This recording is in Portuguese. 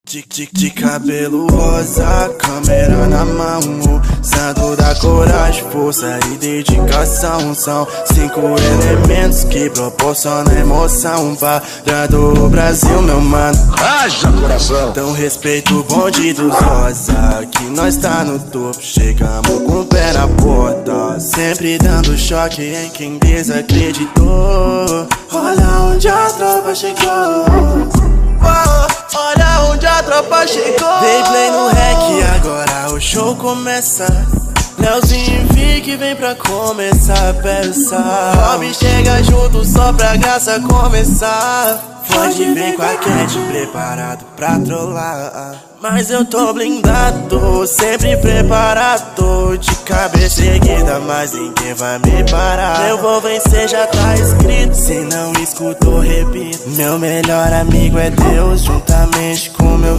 De cabelo rosa, câmera na mão, santo da coragem, força e dedicação. São 5 elementos que proporcionam emoção, parando o Brasil, meu mano. Haja coração! Então respeito o bonde dos rosa, que nós tá no topo, chegamos com o pé na porta, sempre dando choque em quem desacreditou. Olha onde a tropa chegou, olha onde a tropa chegou. Dei play no rec, agora o show começa. Leozinho e Vic vem pra começar a peça. Rob chega junto só pra graça começar. Pode vir com a Cat preparado pra trollar, mas eu tô blindado, sempre preparado. De cabeça erguida, mas ninguém vai me parar. Eu vou vencer, já tá escrito, se não escutou, repito. Meu melhor amigo é Deus, juntamente com meu